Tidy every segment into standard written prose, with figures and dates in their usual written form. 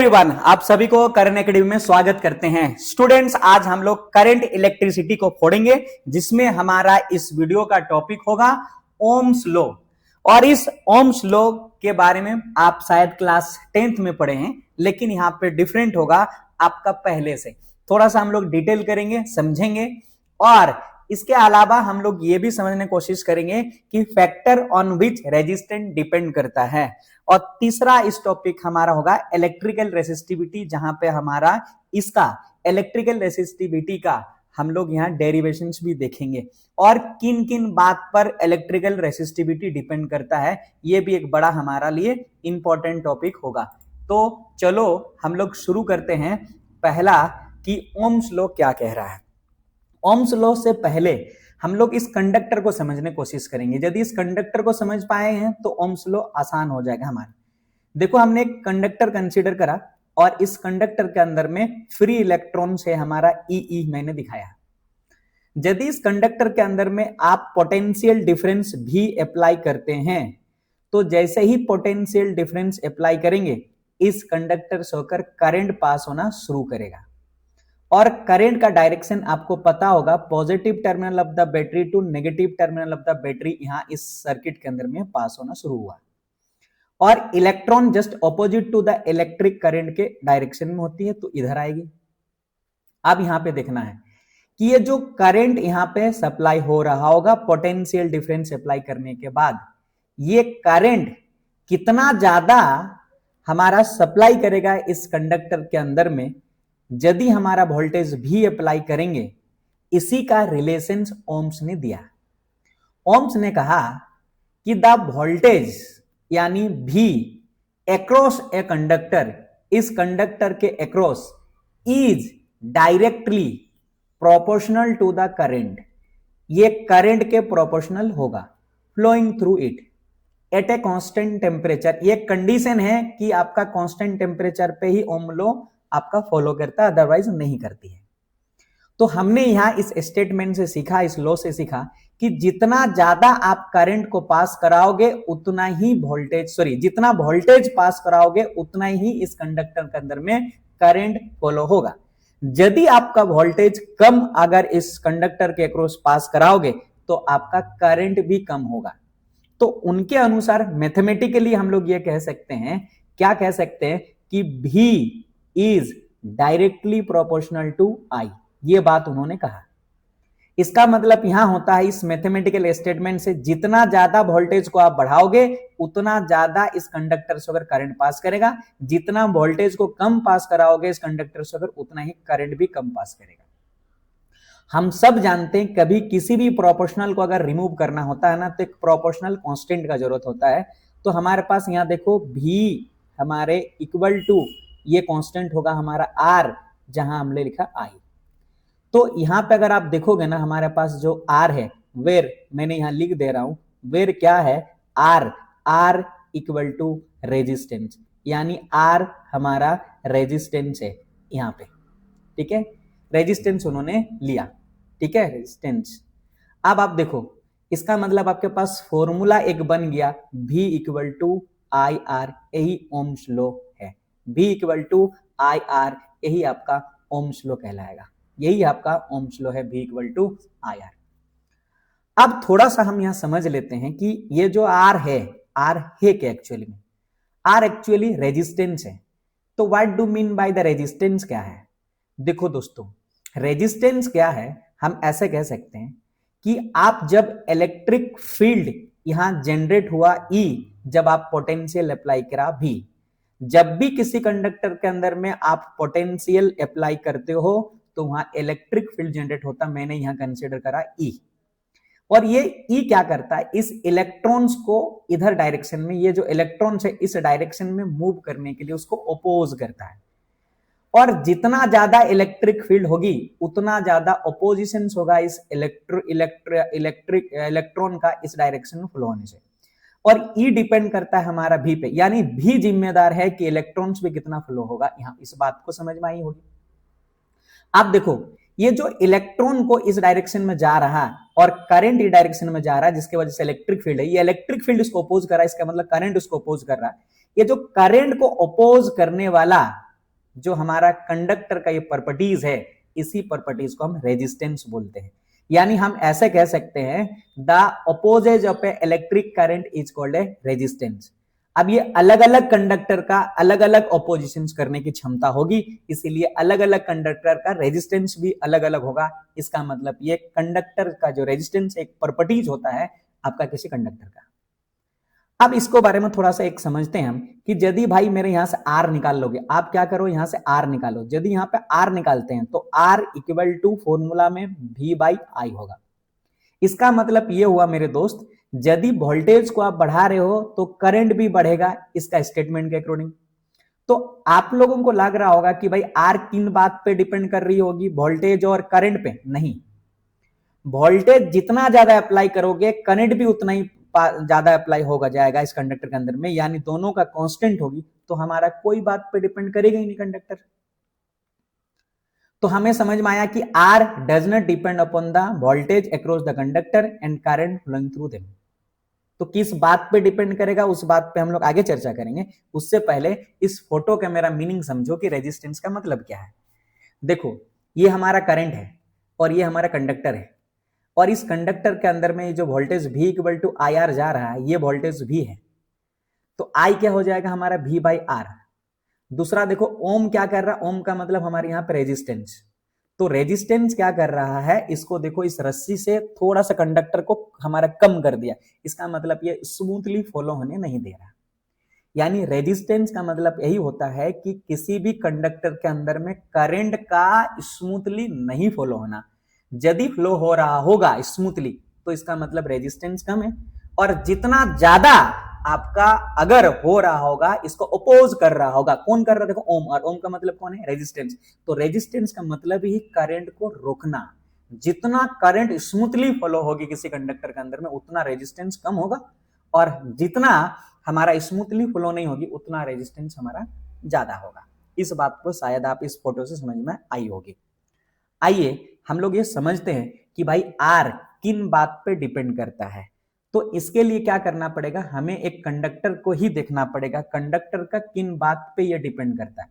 Everyone, आप सभी को करंट एकेडमी में स्वागत करते हैं। स्टूडेंट्स, आज हम लोग करंट इलेक्ट्रिसिटी को फोड़ेंगे, जिसमें हमारा इस वीडियो का टॉपिक होगा ओम्स लॉ। और इस ओम्स लॉ के बारे में आप शायद क्लास 10th में पढ़े हैं, लेकिन यहाँ पे डिफरेंट होगा आपका पहले से। थोड़ा सा हम लोग डिटेल करेंगे, समझेंगे, और इसके अलावा हम लोग ये भी समझने की कोशिश करेंगे कि factor on which resistance depend करता है। और तीसरा इस टॉपिक हमारा होगा इलेक्ट्रिकल रेसिस्टिविटी, जहां पे हमारा इसका इलेक्ट्रिकल रेसिस्टिविटी का हम लोग यहाँ डेरिवेशंस भी देखेंगे और किन किन बात पर इलेक्ट्रिकल रेसिस्टिविटी डिपेंड करता है, ये भी एक बड़ा हमारा लिए इंपॉर्टेंट टॉपिक होगा। तो चलो हम लोग शुरू करते हैं। पहला कि ओम्स लॉ क्या कह रहा है। ओम्स लॉ से पहले हम लोग इस कंडक्टर को समझने की कोशिश करेंगे। यदि इस कंडक्टर को समझ पाए हैं तो ओम्स लॉ आसान हो जाएगा हमारा। देखो, हमने एक कंडक्टर कंसीडर करा और इस कंडक्टर के अंदर में फ्री इलेक्ट्रॉन से हमारा ई मैंने दिखाया। यदि इस कंडक्टर के अंदर में आप पोटेंशियल डिफरेंस भी अप्लाई करते हैं, तो जैसे ही पोटेंशियल डिफरेंस अप्लाई करेंगे, इस कंडक्टर से होकर करंट पास होना शुरू करेगा। और करंट का डायरेक्शन आपको पता होगा, positive terminal of the battery to negative terminal of the battery यहां इस सर्किट के अंदर में पास होना शुरू हुआ। और electron just opposite to the electric current के डायरेक्शन में होती है, तो इधर आएगी। अब यहां पे देखना है कि ये जो करंट यहां पे सप्लाई हो रहा होगा पोटेंशियल डिफरेंस अप्लाई करने के बाद, ये करंट कितना ज्यादा हमारा सप्लाई करेगा इस कंडक्टर के अंदर में, यदि हमारा वोल्टेज भी अप्लाई करेंगे। इसी का रिलेशन ओम्स ने दिया। ओम्स ने कहा कि द वोल्टेज यानी भी अक्रॉस ए कंडक्टर, इस कंडक्टर के across, is directly proportional to the current, ये करंट के प्रोपोर्शनल होगा flowing through it at a constant temperature. ये कंडीशन है कि आपका कांस्टेंट टेम्परेचर पे ही ओम लॉ आपका फॉलो करता है, अदरवाइज नहीं करती है। तो हमने यहां इस स्टेटमेंट से सीखा, इस लॉ से सीखा कि जितना ज्यादा आप करंट को पास कराओगे उतना ही जितना वोल्टेज पास कराओगे उतना ही इस कंडक्टर के अंदर में करंट फॉलो होगा। यदि आपका वोल्टेज कम अगर इस कंडक्टर के अक्रॉस पास कराओगे तो आपका करंट भी कम होगा। तो उनके अनुसार मैथमेटिकली हम लोग ये कह सकते हैं, क्या कह सकते हैं कि भी इज डायरेक्टली प्रोपोर्शनल टू आई, ये बात उन्होंने कहा। इसका मतलब यहां होता है इस मैथमेटिकल स्टेटमेंट से, जितना ज्यादा वोल्टेज को आप बढ़ाओगे उतना ज्यादा इस कंडक्टर से अगर करंट पास करेगा, जितना वोल्टेज को कम पास कराओगे इस कंडक्टर से अगर, उतना ही करंट भी कम पास करेगा। हम सब जानते हैं कभी किसी भी प्रोपोर्शनल को अगर रिमूव करना होता है ना, तो एक प्रोपोर्शनल कांस्टेंट का जरूरत होता है। तो हमारे पास यहां देखो भी हमारे इक्वल टू ये कांस्टेंट होगा हमारा आर, जहां हमने लिखा आई। तो यहां पे अगर आप देखोगे ना, हमारे पास जो आर है, वेर मैंने यहां लिख दे रहा हूं, वेर क्या है, आर इक्वल टू रेजिस्टेंस, यानी आर हमारा रेजिस्टेंस है यहां पे। ठीक है, रेजिस्टेंस उन्होंने लिया। ठीक है, रेजिस्टेंस। अब आप देखो, इसका मतलब आपके पास फॉर्मूला एक बन गया, V equal to I R, यही ओम्स लॉ है। V equal to I R, यही आपका ओम्स लॉ कहलाएगा। यही आपका ओम्स लॉ है, V equal to I R. अब थोड़ा सा हम यहां समझ लेते हैं कि ये जो आर है क्या एक्चुअली में, आर एक्चुअली रेजिस्टेंस है। तो what do mean by the resistance क्या है? देखो दोस्तों, रेजिस्टेंस क्या है, हम ऐसे कह सकते हैं कि आप जब इलेक्ट्रिक फील्ड यहां जनरेट हुआ E, जब आप पोटेंशियल अप्लाई करा V, जब भी किसी कंडक्टर के अंदर में आप पोटेंशियल अप्लाई करते हो तो वहां इलेक्ट्रिक फील्ड जनरेट होता, मैंने यहां कंसीडर करा E। और ये E क्या करता है, इस इलेक्ट्रॉन्स को इधर डायरेक्शन में, ये जो इलेक्ट्रॉन्स है इस डायरेक्शन में मूव करने के लिए उसको अपोज करता है। और जितना ज्यादा इलेक्ट्रिक फील्ड होगी उतना ज्यादा अपोजिशन होगा इस इलेक्ट्रॉन का इस डायरेक्शन में फ्लो होने से। और E डिपेंड करता है हमारा V पे, यानी V जिम्मेदार है कि इलेक्ट्रॉन्स पे कितना फ्लो होगा। यहां इस बात को समझ में आई होगी। आप देखो, ये जो इलेक्ट्रॉन को इस डायरेक्शन में जा रहा है और करंट इस डायरेक्शन में जा रहा है, जिसकी वजह से इलेक्ट्रिक फील्ड है, ये इलेक्ट्रिक फील्ड इसको अपोज कर रहा है, इसका मतलब करंट उसको अपोज कर रहा है। ये जो करंट को अपोज करने वाला जो हमारा कंडक्टर का ये प्रॉपर्टीज है, इसी प्रॉपर्टीज को हम रेजिस्टेंस बोलते हैं। यानी हम ऐसे कह सकते हैं the opposite of A electric current is called a resistance. अब ये अलग अलग कंडक्टर का अलग अलग ऑपोजिशन करने की क्षमता होगी, इसीलिए अलग अलग कंडक्टर का रेजिस्टेंस भी अलग अलग होगा। इसका मतलब ये कंडक्टर का जो रेजिस्टेंस एक प्रॉपर्टीज होता है आपका किसी कंडक्टर का। अब इसको बारे में थोड़ा सा एक समझते हैं हम कि यदि भाई मेरे यहां से आर निकाल लोगे, आप क्या करो यहां से आर निकालो। यदि यहां पे आर निकालते हैं तो आर इक्वल टू फॉर्मूला में V बाई आई होगा। इसका मतलब ये हुआ मेरे दोस्त, यदि वोल्टेज को आप बढ़ा रहे हो तो करंट भी बढ़ेगा इसका स्टेटमेंट के अकॉर्डिंग। तो आप लोगों को लग रहा होगा कि भाई आर किन बात पे डिपेंड कर रही होगी, वोल्टेज और करंट पे? नहीं, वोल्टेज जितना ज्यादा अप्लाई करोगे करंट भी उतना ही ज्यादा अप्लाई होगा जाएगा इस कंडक्टर के अंदर में, यानी दोनों का कांस्टेंट होगी, तो हमारा कोई बात पे डिपेंड करेगा ही नहीं कंडक्टर। तो हमें समझ में आया कि R does not depend upon the voltage across the conductor and current flowing through them. तो किस बात पे डिपेंड करेगा उस बात पे हम लोग आगे चर्चा करेंगे। उससे पहले इस फोटो का मेरा मीनिंग समझो कि रेजिस्टेंस का मतलब क्या है। देखो, ये हमारा करंट है और ये हमारा कंडक्टर है, और इस कंडक्टर के अंदर में जो voltage V equal to I R जा रहा है, ये वोल्टेज V है, तो I क्या हो जाएगा हमारा V बाई आर। दूसरा देखो ओम क्या कर रहा है, ओम का मतलब हमारे यहाँ पे रेजिस्टेंस। तो रेजिस्टेंस क्या कर रहा है, इसको देखो इस रस्सी से थोड़ा सा कंडक्टर को हमारा कम कर दिया, इसका मतलब ये स्मूथली फॉलो होने नहीं दे रहा। यानी रेजिस्टेंस का मतलब यही होता है कि किसी भी कंडक्टर के अंदर में करंट का स्मूथली नहीं फॉलो होना। यदि फ्लो हो रहा होगा स्मूथली तो इसका मतलब रेजिस्टेंस कम है, और जितना ज्यादा आपका अगर हो रहा होगा इसको अपोज कर रहा होगा, कौन कर रहा है? देखो ओम, और ओम का मतलब कौन है? रेजिस्टेंस। तो रेजिस्टेंस का मतलब ही करंट को रोकना। जितना करंट स्मूथली फ्लो होगी किसी कंडक्टर के अंदर में उतना रेजिस्टेंस कम होगा, और जितना हमारा स्मूथली फ्लो नहीं होगी उतना रेजिस्टेंस हमारा ज्यादा होगा। इस बात को शायद आप इस फोटो से समझ में आई होगी। आइए हम लोग ये समझते हैं कि भाई आर किन बात पे डिपेंड करता है। तो इसके लिए क्या करना पड़ेगा, हमें एक कंडक्टर को ही देखना पड़ेगा, कंडक्टर का किन बात पे ये डिपेंड करता है।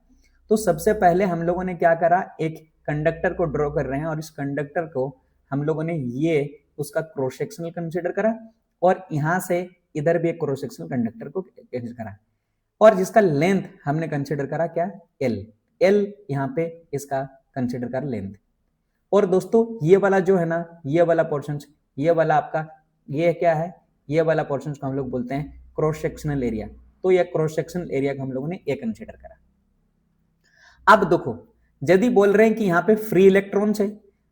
तो सबसे पहले हम लोगों ने क्या करा, एक कंडक्टर को ड्रॉ कर रहे हैं, और इस कंडक्टर को हम लोगों ने ये उसका क्रॉस सेक्शनल कंसिडर करा, और यहां से इधर भी एक क्रॉस सेक्शनल कंडक्टर को कंसिडर करा, और जिसका लेंथ हमने कंसिडर करा क्या, एल यहाँ पे इसका कंसिडर करा लेंथ। और दोस्तों ये वाला जो है ना, ये वाला पोर्शन, ये वाला आपका ये क्या है, ये वाला पोर्शन को हम लोग बोलते हैं क्रॉस सेक्शनल एरिया। तो ये क्रॉस सेक्शनल एरिया को हम लोगों ने ए कंसिडर करा। अब देखो, यदि बोल रहे हैं कि यहाँ पे फ्री इलेक्ट्रॉन्स है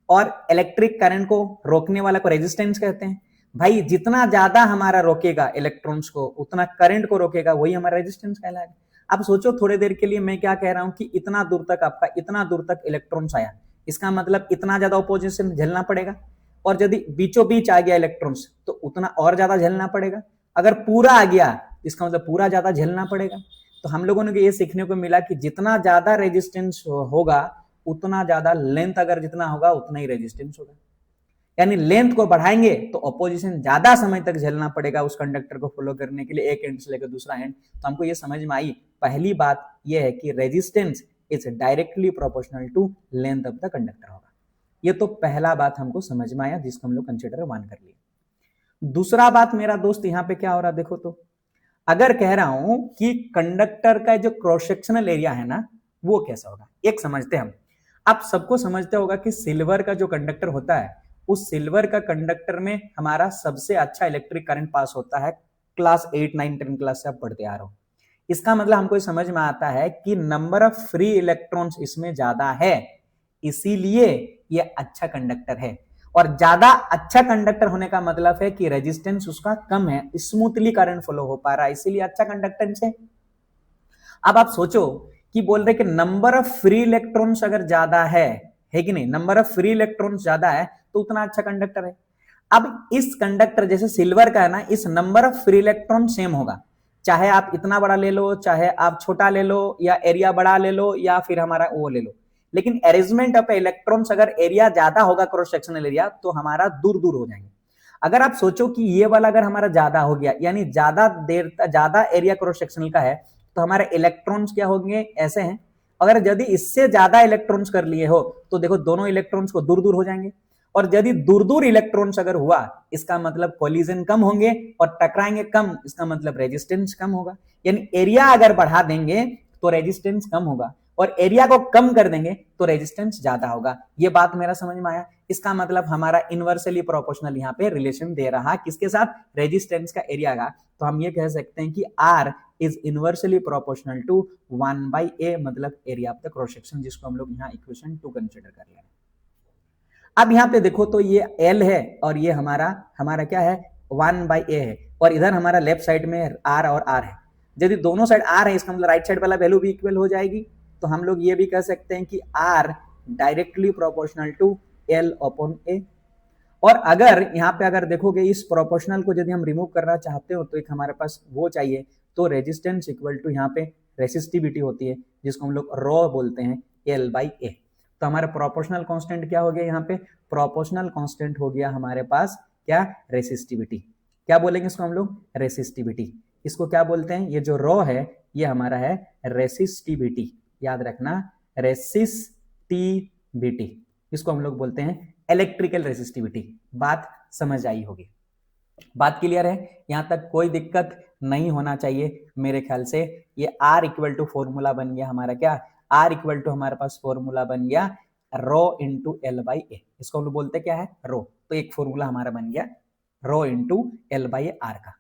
और इलेक्ट्रिक करंट को रोकने वाला को रेजिस्टेंस कहते हैं। भाई जितना ज्यादा हमारा रोकेगा इलेक्ट्रॉन्स को उतना करंट को रोकेगा, वही हमारा रेजिस्टेंस कहलाएगा। अब सोचो थोड़ी देर के लिए मैं क्या कह रहा हूं कि इतना दूर तक आपका, इतना दूर तक इलेक्ट्रॉन्स आया, इसका मतलब इतना ज्यादा ऑपोजिशन झेलना पड़ेगा, और यदि बीचों बीच आ गया इलेक्ट्रॉन्स तो उतना और ज्यादा झेलना पड़ेगा। अगर पूरा आ गया इसका मतलब पूरा ज्यादा झेलना पड़ेगा। तो हम लोगों ने ये सीखने को मिला कि जितना ज्यादा रेजिस्टेंस होगा उतना ज्यादा लेंथ, अगर जितना होगा उतना ही रेजिस्टेंस होगा। यानी लेंथ को बढ़ाएंगे तो ऑपोजिशन ज्यादा समय तक झेलना पड़ेगा उस कंडक्टर को फॉलो करने के लिए, एक एंड से लेकर दूसरा एंड। तो हमको ये समझ में आई, पहली बात ये है कि resistance is directly proportional to length of the conductor होगा। ये तो पहला बात हमको समझ में आया, जिसको हम लोग कंसिडर 1 कर लिए। दूसरा बात मेरा दोस्त यहाँ पे क्या हो रहा, देखो तो अगर कह रहा हूं कि कंडक्टर का जो क्रॉस सेक्शनल एरिया है ना वो कैसा होगा, एक समझते हैं हम। आप सबको समझते होगा कि सिल्वर का जो कंडक्टर होता है, उस सिल्वर का कंडक्टर में हमारा सबसे अच्छा इलेक्ट्रिक करंट पास होता है। क्लास 8, 9, 10 क्लास से आप पढ़ते आ रहे हो। इसका मतलब हमको समझ में आता है कि नंबर ऑफ फ्री इलेक्ट्रॉन्स इसमें ज्यादा है, इसीलिए ये अच्छा कंडक्टर है। और ज्यादा अच्छा कंडक्टर होने का मतलब है कि रेजिस्टेंस उसका कम है, स्मूथली करंट फ्लो हो पा रहा है, इसीलिए अच्छा कंडक्टेंस है। अब आप सोचो कि बोल रहे कि नंबर ऑफ फ्री इलेक्ट्रॉन्स अगर ज्यादा है कि नहीं, नंबर ऑफ फ्री इलेक्ट्रॉन्स ज्यादा है तो उतना अच्छा कंडक्टर है। अब इस कंडक्टर जैसे सिल्वर का है ना, इस number of free electron same होगा, चाहे आप इतना बड़ा ले लो, चाहे आप छोटा ले लो, या एरिया बड़ा ले लो, या फिर हमारा वो ले लो। लेकिन अरेंजमेंट ऑफ इलेक्ट्रॉन्स अगर एरिया ज्यादा होगा क्रॉस सेक्शनल एरिया, तो हमारा दूर दूर हो जाएंगे। अगर आप सोचो कि ये वाला अगर हमारा ज्यादा हो गया, यानी ज्यादा एरिया क्रॉस सेक्शनल का है, तो हमारे इलेक्ट्रॉन्स क्या होंगे, ऐसे हैं। अगर यदि इससे ज्यादा इलेक्ट्रॉन्स कर लिए हो तो देखो दोनों इलेक्ट्रॉन्स को दूर दूर हो जाएंगे, और यदि दूर दूर इलेक्ट्रॉन्स अगर हुआ इसका मतलब कोलिजन कम होंगे और टकराएंगे कम, इसका मतलब रेजिस्टेंस कम होगा। यानी एरिया अगर बढ़ा देंगे तो रेजिस्टेंस कम होगा, और एरिया को कम कर देंगे तो रेजिस्टेंस ज्यादा होगा। ये बात मेरा समझ में आया। इसका मतलब हमारा इनवर्सली प्रोपोर्शनल यहाँ पे रिलेशन दे रहा किसके साथ, रेजिस्टेंस का एरिया का। तो हम ये कह सकते हैं कि R is inversely proportional to 1/a, मतलब area of the cross section, जिसको हम लोग यहाँ इक्वेशन 2 कंसिडर कर लें। अब यहाँ पे देखो तो ये L है और ये हमारा क्या है 1/a है, और इधर हमारा लेफ्ट साइड में R और R है। यदि दोनों साइड R है इसका मतलब राइट साइड वाला वैल्यू भी इक्वल हो जाएगी। तो हम लोग ये भी कह सकते हैं कि R directly proportional to L/A। और अगर यहाँ पे अगर देखोगे इस प्रोपोर्शनल को यदि हम रिमूव करना चाहते हो तो एक हमारे पास वो चाहिए, तो रेजिस्टेंस इक्वल टू यहाँ पे रेसिस्टिविटी होती है जिसको हम लोग रॉ बोलते हैं L/A। तो हमारा प्रोपोर्शनल कांस्टेंट क्या हो गया, यहाँ पे प्रोपोर्शनल कांस्टेंट हो गया हमारे पास क्या, रेसिस्टिविटी। क्या बोलेंगे इसको हम लोग, रेसिस्टिविटी। इसको क्या बोलते हैं, ये जो रॉ है ये हमारा है रेसिस्टिविटी, याद रखना रेसिस्टिविटी, इसको हम लोग बोलते हैं इलेक्ट्रिकल रेसिस्टिविटी। बात समझ आई होगी, बात क्लियर है, यहां तक कोई दिक्कत नहीं होना चाहिए मेरे ख्याल से। ये R इक्वल टू फॉर्मूला बन गया हमारा क्या, R इक्वल टू हमारे पास फॉर्मूला बन गया रो इंटू L/A, इसको हम लोग बोलते क्या है, रो। तो एक फॉर्मूला हमारा बन गया रो इंटू L/A का।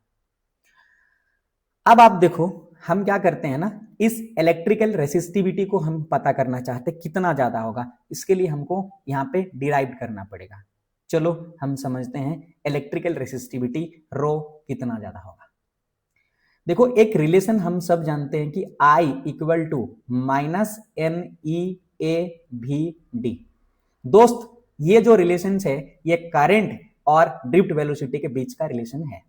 अब आप देखो हम क्या करते हैं ना, इस इलेक्ट्रिकल रेसिस्टिविटी को हम पता करना चाहते हैं कितना ज्यादा होगा, इसके लिए हमको यहाँ पे डिराइव करना पड़ेगा। चलो हम समझते हैं इलेक्ट्रिकल रेसिस्टिविटी रो कितना ज्यादा होगा। देखो एक रिलेशन हम सब जानते हैं कि I इक्वल टू -NE/AV/D। दोस्त ये जो रिलेशन है ये करंट और ड्रिफ्ट वेलोसिटी के बीच का रिलेशन है,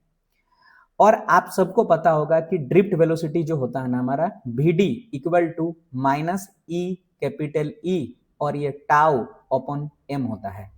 और आप सबको पता होगा कि ड्रिफ्ट वेलोसिटी जो होता है ना हमारा VD इक्वल टू -E और ये τ/m होता है।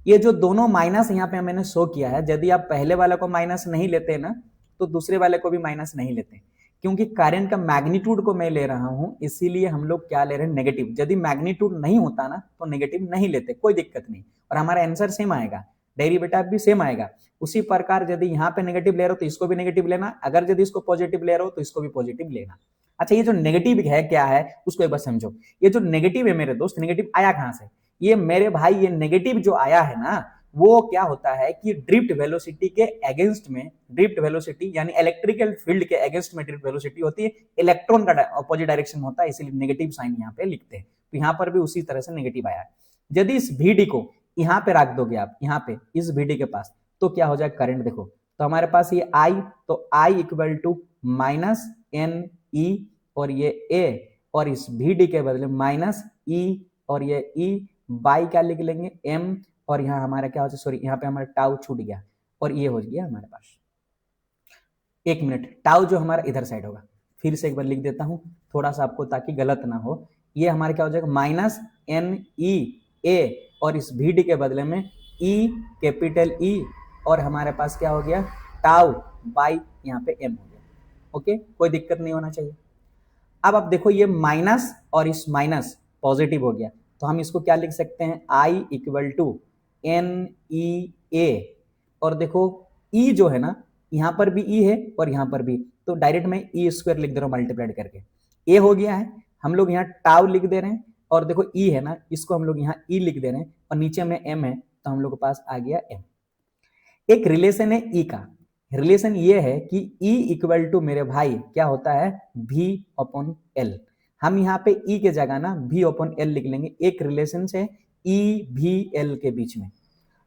ये जो दोनों माइनस यहाँ पे मैंने शो किया है, यदि आप पहले वाले को माइनस नहीं लेते ना तो दूसरे वाले को भी माइनस नहीं लेते, क्योंकि करंट का मैग्नीट्यूड को मैं ले रहा हूं, इसीलिए हम लोग क्या ले रहे हैं, नेगेटिव। यदि मैग्नीट्यूड नहीं होता ना तो नेगेटिव नहीं लेते, कोई दिक्कत नहीं, और हमारा आंसर सेम आएगा, डेरिवेटिव भी सेम आएगा। उसी प्रकार यदि यहाँ पे नेगेटिव ले रहे हो तो इसको भी नेगेटिव लेना, अगर यदि इसको पॉजिटिव ले रहे हो तो इसको भी पॉजिटिव लेना। अच्छा ये जो नेगेटिव है क्या है उसको एक बार समझो। ये जो नेगेटिव है मेरे दोस्त, नेगेटिव आया कहां से, ये मेरे भाई ये नेगेटिव जो आया है ना वो क्या होता है कि ड्रिफ्ट वेलोसिटी के अगेंस्ट में, ड्रिफ्ट वेलोसिटी यानी इलेक्ट्रिकल फील्ड के अगेंस्ट में ड्रिफ्ट वेलोसिटी होती है, इलेक्ट्रॉन का अपोजिट डायरेक्शन होता है, इसीलिए नेगेटिव साइन यहाँ पे लिखते हैं। तो यहाँ पर भी उसी तरह से नेगेटिव आया है। यदि इस VD को यहाँ पे रख दोगे आप, यहाँ पे इस VD के पास, तो क्या हो जाएगा करंट, देखो तो हमारे पास ये I, तो I इक्वल टू -NE और ये A, और इस VD के बदले -E और ये E बाई क्या लिख लेंगे M, और यहाँ हमारा क्या हो जाए, सॉरी यहाँ पे हमारा टाउ छूट गया और ये हो गया हमारे पास, एक मिनट, टाउ जो हमारा इधर साइड होगा, फिर से एक बार लिख देता हूं थोड़ा सा आपको ताकि गलत ना हो। ये हमारे क्या हो जाएगा -NE/A और इस VD के बदले में E और हमारे पास क्या हो गया टाउ बाई यहाँ पे M हो गया। ओके कोई दिक्कत नहीं होना चाहिए। अब आप देखो ये माइनस और इस माइनस पॉजिटिव हो गया, तो हम इसको क्या लिख सकते हैं, I इक्वल टू NE/A, और देखो E जो है ना यहां पर भी E है और यहां पर भी, तो डायरेक्ट मैं E² लिख दे रहा हूं मल्टीप्लाइड करके, A हो गया है, हम लोग यहाँ टाउ लिख दे रहे हैं, और देखो E है ना इसको हम लोग यहाँ E लिख दे रहे हैं, और नीचे में M है तो हम लोग के पास आ गया M। एक रिलेशन है E का, रिलेशन ये है कि E इक्वल टू मेरे भाई क्या होता है V/L। हम यहाँ पे E के जगह ना V/L लिख लेंगे, एक रिलेशन से E/V/L के बीच में।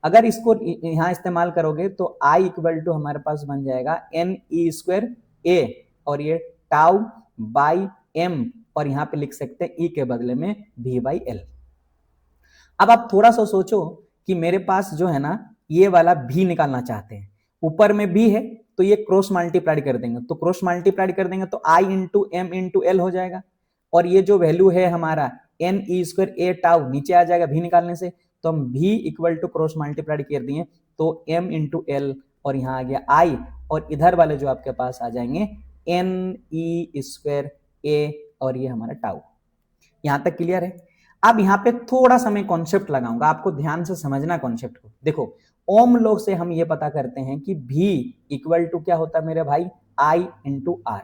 अगर इसको यहाँ इस्तेमाल करोगे तो I इक्वल टू हमारे पास बन जाएगा NE²A और ये टाउ बाई M, और यहाँ पे लिख सकते हैं E के बदले में V/L। अब आप थोड़ा सा सोचो कि मेरे पास जो है ना ये वाला V निकालना चाहते हैं, ऊपर में B है तो ये क्रॉस मल्टीप्लाइड कर देंगे, तो क्रॉस मल्टीप्लाइड कर देंगे तो I into M into L हो जाएगा, और ये जो वैल्यू है हमारा NE²A टाउ नीचे आ जाएगा V निकालने से, तो हम V equal to cross multiplied कर दिए तो M इंटू L, और यहाँ आ गया I, और इधर वाले जो आपके पास आ जाएंगे NE²A और ये हमारा टाउ। यहां तक क्लियर है। अब यहाँ पे थोड़ा सा मैं कॉन्सेप्ट लगाऊंगा, आपको ध्यान से समझना कॉन्सेप्ट को। देखो ओम लॉ से हम ये पता करते हैं कि V इक्वल टू क्या होता है मेरे भाई, I इंटू आर।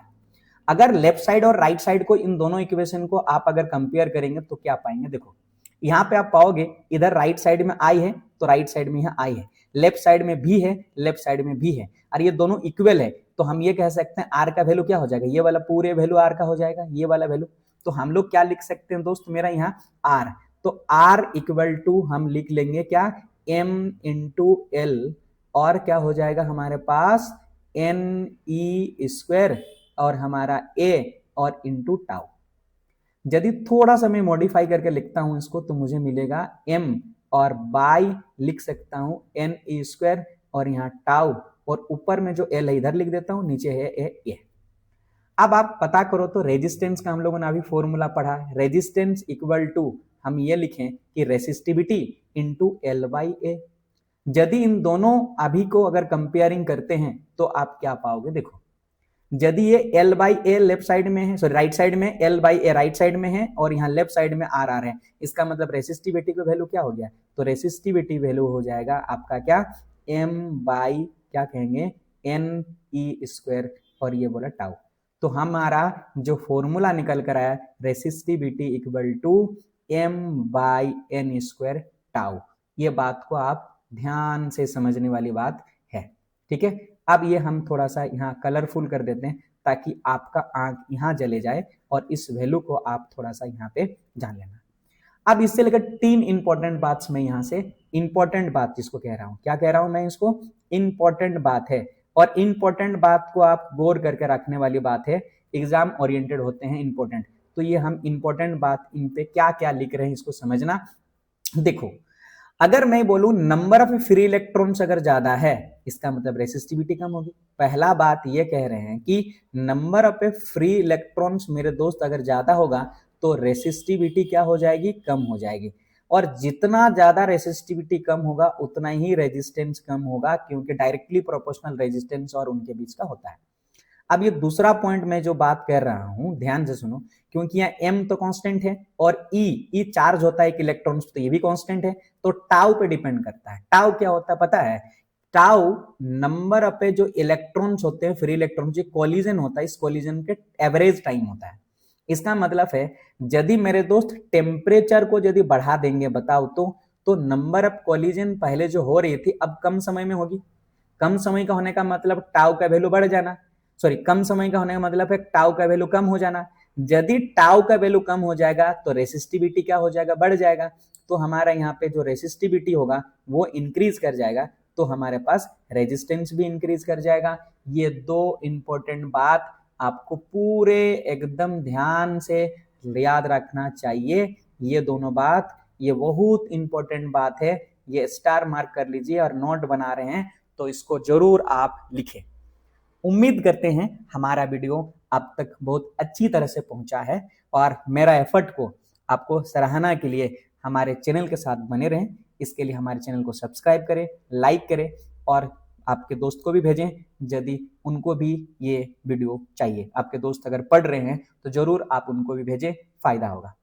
अगर लेफ्ट साइड और राइट साइड को, इन दोनों इक्वेशन को आप अगर कंपेयर करेंगे तो क्या पाएंगे, देखो यहाँ पे आप पाओगे इधर राइट साइड में I है तो राइट साइड में यहाँ I है, लेफ्ट साइड में भी है, लेफ्ट साइड में भी है, और ये दोनों इक्वल है, तो हम ये कह सकते हैं R का वैल्यू क्या हो जाएगा, ये वाला पूरे वैल्यू R का हो जाएगा, ये वाला वैल्यू। तो हम लोग क्या लिख सकते हैं दोस्त मेरा यहाँ R, तो R इक्वल टू हम लिख लेंगे क्या, M इंटू L, और क्या हो जाएगा हमारे पास NE स्क्वायर और हमारा A और इंटू टाउ। यदि थोड़ा सा मैं मॉडिफाई करके लिखता हूं इसको तो मुझे मिलेगा M और बाई लिख सकता हूं NE स्क्वायर और यहाँ टाउ, और ऊपर में जो L है इधर लिख देता हूं, नीचे है A। अब आप पता करो तो रेजिस्टेंस का हम लोगों ने अभी फॉर्मूला पढ़ा है, रेजिस्टेंस इक्वल टू हम ये लिखें कि resistivity into L by A। यदि इन दोनों अभी को अगर कंपेयरिंग करते हैं तो आप क्या पाओगे, देखो यदि ये L by A left side में है, सॉरी राइट साइड में, L by A right side में है और यहाँ लेफ्ट साइड में आर आर है, इसका मतलब रेसिस्टिविटी का वैल्यू क्या हो गया, तो रेसिस्टिविटी वैल्यू हो जाएगा आपका क्या, M बाई क्या कहेंगे NE स्क्वायर और ये बोला टाउ। तो हमारा जो फॉर्मूला निकल कर आया resistivity equal to M by N square tau. ये बात को आप ध्यान से समझने वाली बात है, ठीक है। अब ये हम थोड़ा सा यहाँ कलरफुल कर देते हैं ताकि आपका आंख यहाँ जले जाए और इस वैल्यू को आप थोड़ा सा यहाँ पे जान लेना। अब इससे लेकर 3 इंपॉर्टेंट बात मैं यहाँ से, इंपॉर्टेंट बात जिसको कह रहा हूँ, क्या कह रहा हूँ मैं इसको, इंपॉर्टेंट बात है, और इंपॉर्टेंट बात को आप गौर करके रखने वाली बात है, एग्जाम ओरिएंटेड होते हैं इंपॉर्टेंट। तो ये हम इंपॉर्टेंट बात इन पे क्या क्या लिख रहे हैं इसको समझना। देखो अगर मैं बोलूं नंबर ऑफ फ्री इलेक्ट्रॉन्स अगर ज्यादा है इसका मतलब रेसिस्टिविटी कम होगी। पहला बात ये कह रहे हैं कि नंबर ऑफ फ्री इलेक्ट्रॉन्स मेरे दोस्त अगर ज्यादा होगा तो रेसिस्टिविटी क्या हो जाएगी, कम हो जाएगी, और जितना ज्यादा रेसिस्टिविटी कम होगा उतना ही रेजिस्टेंस कम होगा, क्योंकि डायरेक्टली प्रोपोर्शनल रेजिस्टेंस और उनके बीच का होता है। अब ये दूसरा पॉइंट मैं जो बात कर रहा हूं ध्यान से सुनो, क्योंकि यहाँ M तो कांस्टेंट है और E चार्ज होता है एक इलेक्ट्रॉन, तो ये भी कांस्टेंट है, तो टाउ पे डिपेंड करता है। टाउ क्या होता है पता है, टाउ नंबर पे जो इलेक्ट्रॉन्स होते हैं फ्री इलेक्ट्रॉन, जो कोलिजन होता है, इस कोलिजन के एवरेज टाइम होता है। इसका मतलब है यदि मेरे दोस्त टेम्परेचर को यदि बढ़ा देंगे बताओ तो नंबर ऑफ कोलिजन पहले जो हो रही थी अब कम समय में होगी। कम समय का होने का मतलब टाउ का वैल्यू बढ़ जाना, सॉरी कम समय का होने का मतलब है टाउ का वैल्यू कम हो जाना। यदि टाउ का वैल्यू कम हो जाएगा तो रेसिस्टिविटी क्या हो जाएगा, बढ़ जाएगा, तो हमारा यहाँ पे जो रेसिस्टिविटी होगा वो इंक्रीज कर जाएगा, तो हमारे पास रेजिस्टेंस भी इंक्रीज कर जाएगा। ये 2 इंपॉर्टेंट बात आपको पूरे एकदम ध्यान से याद रखना चाहिए। ये दोनों बात, ये बहुत इंपॉर्टेंट बात है, ये स्टार मार्क कर लीजिए, और नोट बना रहे हैं तो इसको जरूर आप लिखें। उम्मीद करते हैं हमारा वीडियो आप तक बहुत अच्छी तरह से पहुंचा है, और मेरा एफर्ट को आपको सराहना के लिए हमारे चैनल के साथ बने रहें। इसके लिए हमारे चैनल को सब्सक्राइब करें, लाइक करें, और आपके दोस्त को भी भेजें यदि उनको भी ये वीडियो चाहिए। आपके दोस्त अगर पढ़ रहे हैं तो जरूर आप उनको भी भेजें, फायदा होगा।